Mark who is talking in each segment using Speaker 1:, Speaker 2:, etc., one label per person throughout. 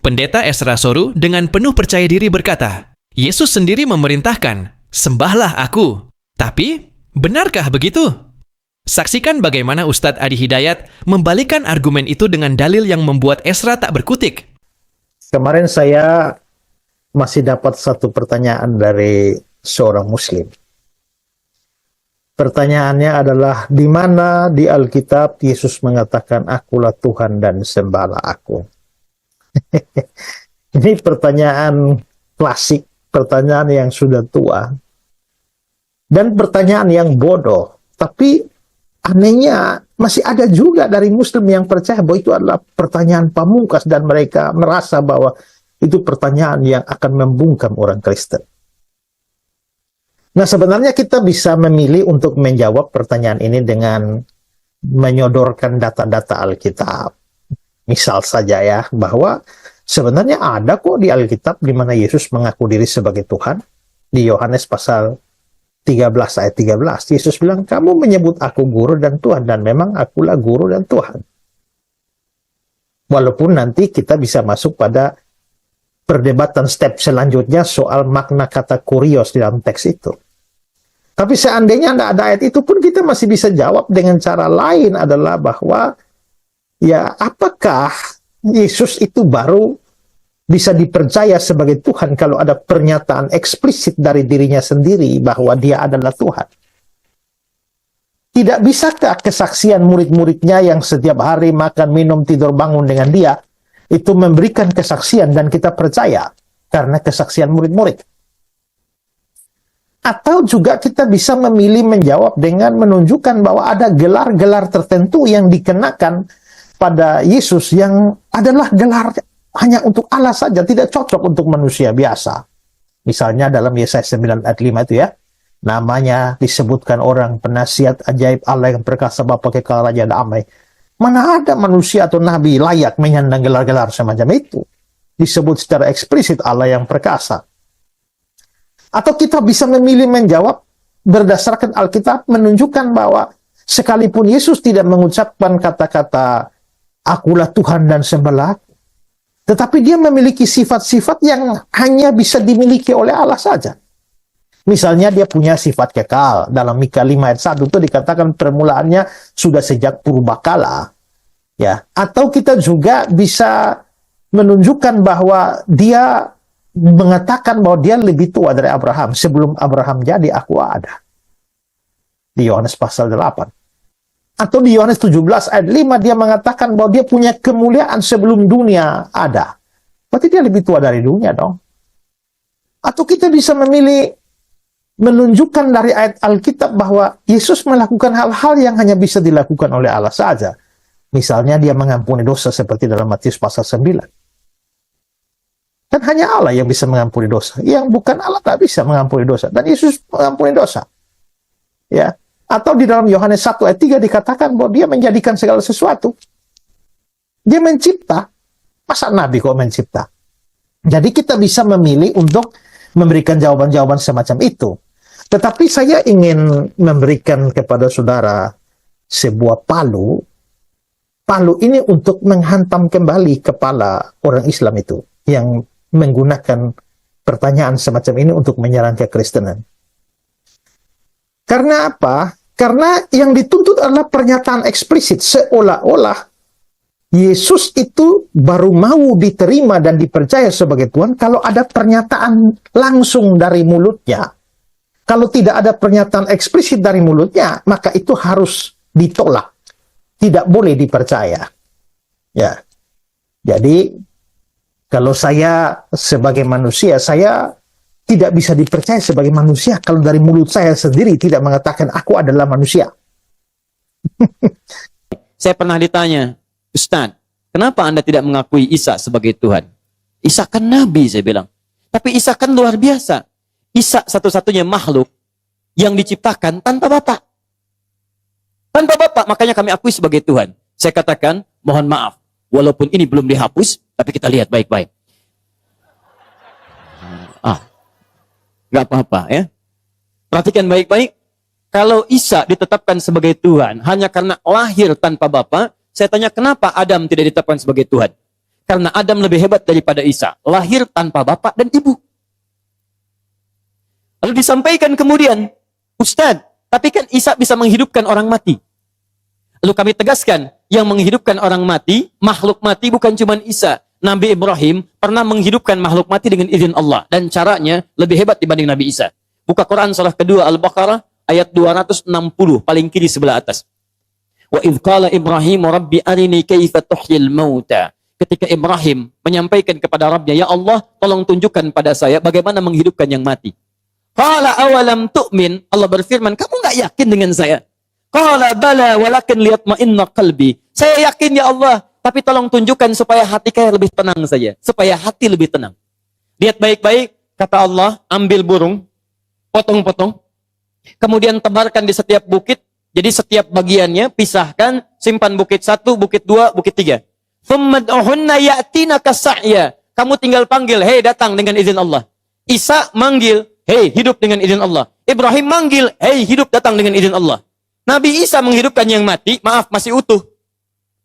Speaker 1: Pendeta Ezra Soru dengan penuh percaya diri berkata, Yesus sendiri memerintahkan, sembahlah aku. Tapi, benarkah begitu? Saksikan bagaimana Ustadz Adi Hidayat membalikkan argumen itu dengan dalil yang membuat Ezra tak berkutik.
Speaker 2: Kemarin saya masih dapat satu pertanyaan dari seorang Muslim. Pertanyaannya adalah, di mana di Alkitab Yesus mengatakan, akulah Tuhan dan sembahlah aku? Ini pertanyaan klasik, pertanyaan yang sudah tua, dan pertanyaan yang bodoh. Tapi anehnya masih ada juga dari Muslim yang percaya bahwa itu adalah pertanyaan pamungkas dan mereka merasa bahwa itu pertanyaan yang akan membungkam orang Kristen. Nah, sebenarnya kita bisa memilih untuk menjawab pertanyaan ini dengan menyodorkan data-data Alkitab. Misal saja ya, bahwa sebenarnya ada kok di Alkitab di mana Yesus mengaku diri sebagai Tuhan. Di Yohanes pasal 13 ayat 13, Yesus bilang, kamu menyebut aku guru dan Tuhan, dan memang akulah guru dan Tuhan. Walaupun nanti kita bisa masuk pada perdebatan step selanjutnya soal makna kata kurios di dalam teks itu. Tapi seandainya tidak ada ayat itu pun kita masih bisa jawab dengan cara lain, adalah bahwa ya apakah Yesus itu baru bisa dipercaya sebagai Tuhan kalau ada pernyataan eksplisit dari dirinya sendiri bahwa dia adalah Tuhan? Tidak bisakah kesaksian murid-muridnya yang setiap hari makan, minum, tidur, bangun dengan dia, itu memberikan kesaksian dan kita percaya karena kesaksian murid-murid? Atau juga kita bisa memilih menjawab dengan menunjukkan bahwa ada gelar-gelar tertentu yang dikenakan pada Yesus yang adalah gelar hanya untuk Allah saja, tidak cocok untuk manusia biasa. Misalnya dalam Yesaya 9 ayat 5 itu ya, namanya disebutkan orang penasihat ajaib Allah yang perkasa Bapa kekal Raja damai. Mana ada manusia atau nabi layak menyandang gelar-gelar semacam itu? Disebut secara eksplisit Allah yang perkasa. Atau kita bisa memilih menjawab berdasarkan Alkitab menunjukkan bahwa sekalipun Yesus tidak mengucapkan kata-kata akulah Tuhan dan sembahlah, tetapi dia memiliki sifat-sifat yang hanya bisa dimiliki oleh Allah saja. Misalnya dia punya sifat kekal. Dalam Mika 5 ayat 1 itu dikatakan permulaannya sudah sejak purbakala. Ya. Atau kita juga bisa menunjukkan bahwa dia mengatakan bahwa dia lebih tua dari Abraham. Sebelum Abraham jadi, aku ada. Di Yohanes pasal 8. Atau di Yohanes 17 ayat 5 dia mengatakan bahwa dia punya kemuliaan sebelum dunia ada. Berarti dia lebih tua dari dunia dong. Atau kita bisa memilih menunjukkan dari ayat Alkitab bahwa Yesus melakukan hal-hal yang hanya bisa dilakukan oleh Allah saja. Misalnya dia mengampuni dosa seperti dalam Matius pasal 9. Dan hanya Allah yang bisa mengampuni dosa. Yang bukan Allah tak bisa mengampuni dosa. Dan Yesus mengampuni dosa. Ya. Atau di dalam Yohanes 1 ayat 3 dikatakan bahwa dia menjadikan segala sesuatu. Dia mencipta. Masa Nabi kok mencipta? Jadi kita bisa memilih untuk memberikan jawaban-jawaban semacam itu. Tetapi saya ingin memberikan kepada saudara sebuah palu. Palu ini untuk menghantam kembali kepala orang Islam itu yang menggunakan pertanyaan semacam ini untuk menyerang kekristenan. Karena apa? Karena yang dituntut adalah pernyataan eksplisit, seolah-olah Yesus itu baru mau diterima dan dipercaya sebagai Tuhan kalau ada pernyataan langsung dari mulutnya. Kalau tidak ada pernyataan eksplisit dari mulutnya, maka itu harus ditolak. Tidak boleh dipercaya. Ya. Jadi, kalau saya sebagai manusia, saya tidak bisa dipercaya sebagai manusia kalau dari mulut saya sendiri tidak mengatakan aku adalah manusia.
Speaker 3: Saya pernah ditanya, Ustaz, kenapa Anda tidak mengakui Isa sebagai Tuhan? Isa kan Nabi, saya bilang. Tapi Isa kan luar biasa. Isa satu-satunya makhluk yang diciptakan tanpa Bapa. Tanpa Bapa, makanya kami akui sebagai Tuhan. Saya katakan, mohon maaf, walaupun ini belum dihapus, tapi kita lihat baik-baik. Gak apa-apa ya. Perhatikan baik-baik. Kalau Isa ditetapkan sebagai Tuhan hanya karena lahir tanpa Bapa, saya tanya kenapa Adam tidak ditetapkan sebagai Tuhan? Karena Adam lebih hebat daripada Isa. Lahir tanpa bapak dan ibu. Lalu disampaikan kemudian, Ustadz, tapi kan Isa bisa menghidupkan orang mati. Lalu kami tegaskan, yang menghidupkan orang mati, makhluk mati bukan cuma Isa. Nabi Ibrahim pernah menghidupkan makhluk mati dengan izin Allah. Dan caranya lebih hebat dibanding Nabi Isa. Buka Quran surah kedua Al-Baqarah, ayat 260, paling kiri sebelah atas. Wa idh qala Ibrahim rabbi arini kaifa tuhyil mauta. Ketika Ibrahim menyampaikan kepada Rabbnya, ya Allah, tolong tunjukkan pada saya bagaimana menghidupkan yang mati. Qala awalam tu'min, Allah berfirman, kamu enggak yakin dengan saya? Qala bala walakin liyatma'inna qalbi. Saya yakin ya Allah, tapi tolong tunjukkan supaya hati saya lebih tenang saja, supaya hati lebih tenang. Lihat baik-baik, kata Allah, ambil burung, potong-potong, kemudian tebarkan di setiap bukit. Jadi setiap bagiannya pisahkan, simpan bukit 1, bukit 2, bukit 3. Thummad'uhunna ya'tinaka sa'ya. Kamu tinggal panggil, hei datang dengan izin Allah. Isa manggil, hei hidup dengan izin Allah. Ibrahim manggil, hei hidup datang dengan izin Allah. Nabi Isa menghidupkan yang mati, maaf masih utuh.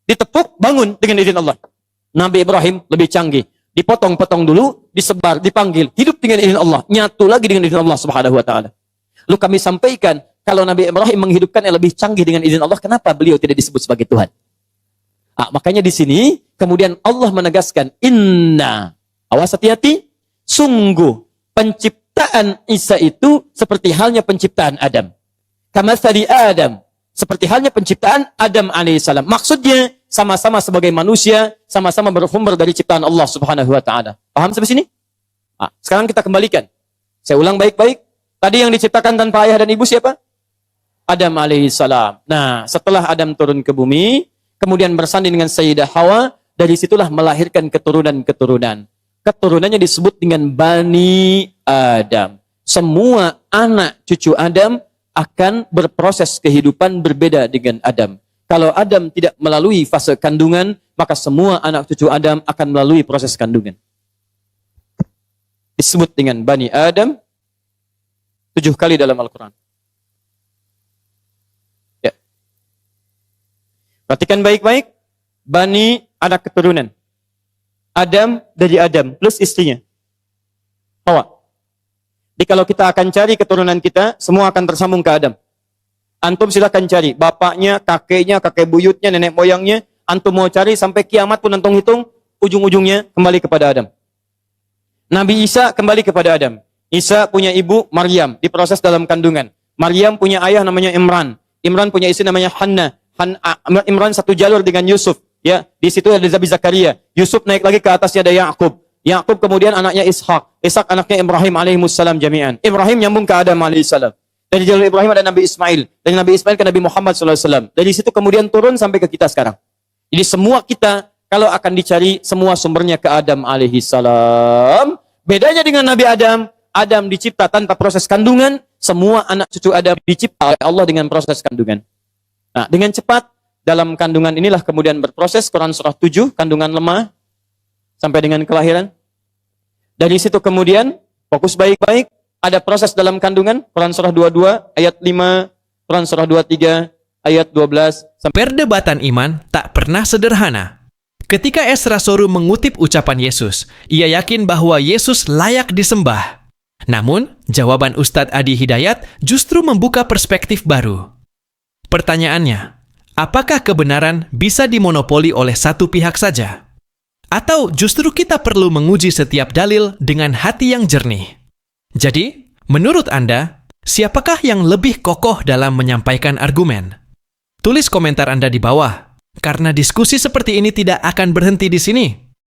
Speaker 3: Ditepuk, bangun dengan izin Allah. Nabi Ibrahim lebih canggih. Dipotong-potong dulu, disebar, dipanggil, hidup dengan izin Allah. Nyatu lagi dengan izin Allah Subhanahu wa taala. Lalu kami sampaikan, kalau Nabi Ibrahim menghidupkan yang lebih canggih dengan izin Allah, kenapa beliau tidak disebut sebagai Tuhan? Makanya di sini kemudian Allah menegaskan, inna, awas hati-hati, sungguh penciptaan Isa itu seperti halnya penciptaan Adam. Kamatsali Adam, seperti halnya penciptaan Adam alaihissalam. Maksudnya sama-sama sebagai manusia, sama-sama bersumber dari ciptaan Allah Subhanahu wa taala. Paham sampai sini? Sekarang kita kembalikan. Saya ulang baik-baik. Tadi yang diciptakan tanpa ayah dan ibu siapa? Adam alaihissalam. Nah, setelah Adam turun ke bumi, kemudian bersanding dengan Sayyidah Hawa, dari situlah melahirkan keturunan-keturunan. Keturunannya disebut dengan Bani Adam. Semua anak cucu Adam akan berproses kehidupan berbeda dengan Adam. Kalau Adam tidak melalui fase kandungan, maka semua anak cucu Adam akan melalui proses kandungan. Disebut dengan Bani Adam 7 kali dalam Al-Quran. Perhatikan baik-baik, Bani anak keturunan. Adam dari Adam plus istrinya, Hawa. Jadi kalau kita akan cari keturunan kita, semua akan tersambung ke Adam. Antum silakan cari, bapaknya, kakek buyutnya, nenek moyangnya. Antum mau cari sampai kiamat pun antum hitung, ujung-ujungnya kembali kepada Adam. Nabi Isa kembali kepada Adam. Isa punya ibu Maryam, diproses dalam kandungan. Maryam punya ayah namanya Imran. Imran punya istri namanya Hannah. Imran satu jalur dengan Yusuf, ya. Di situ ada Nabi Zakaria. Yusuf naik lagi ke atasnya ada Yakub. Yakub kemudian anaknya Ishak. Ishak anaknya Ibrahim alaihissalam jami'an. Ibrahim nyambung ke Adam alaihissalam. Dari jalur Ibrahim ada Nabi Ismail. Dari Nabi Ismail ke Nabi Muhammad SAW. Dari situ kemudian turun sampai ke kita sekarang. Jadi semua kita kalau akan dicari semua sumbernya ke Adam alaihissalam. Bedanya dengan Nabi Adam, Adam dicipta tanpa proses kandungan. Semua anak cucu Adam dicipta oleh Allah dengan proses kandungan. Nah, dengan cepat dalam kandungan inilah kemudian berproses Quran surah 7, kandungan lemah sampai dengan kelahiran. Dari situ kemudian fokus baik-baik, ada proses dalam kandungan Quran surah 22 ayat 5, Quran surah 23 ayat 12 sampai.
Speaker 1: Perdebatan iman tak pernah sederhana. Ketika Esra Soru mengutip ucapan Yesus, ia yakin bahwa Yesus layak disembah. Namun, jawaban Ustadz Adi Hidayat justru membuka perspektif baru. Pertanyaannya, apakah kebenaran bisa dimonopoli oleh satu pihak saja? Atau justru kita perlu menguji setiap dalil dengan hati yang jernih? Jadi, menurut Anda, siapakah yang lebih kokoh dalam menyampaikan argumen? Tulis komentar Anda di bawah, karena diskusi seperti ini tidak akan berhenti di sini.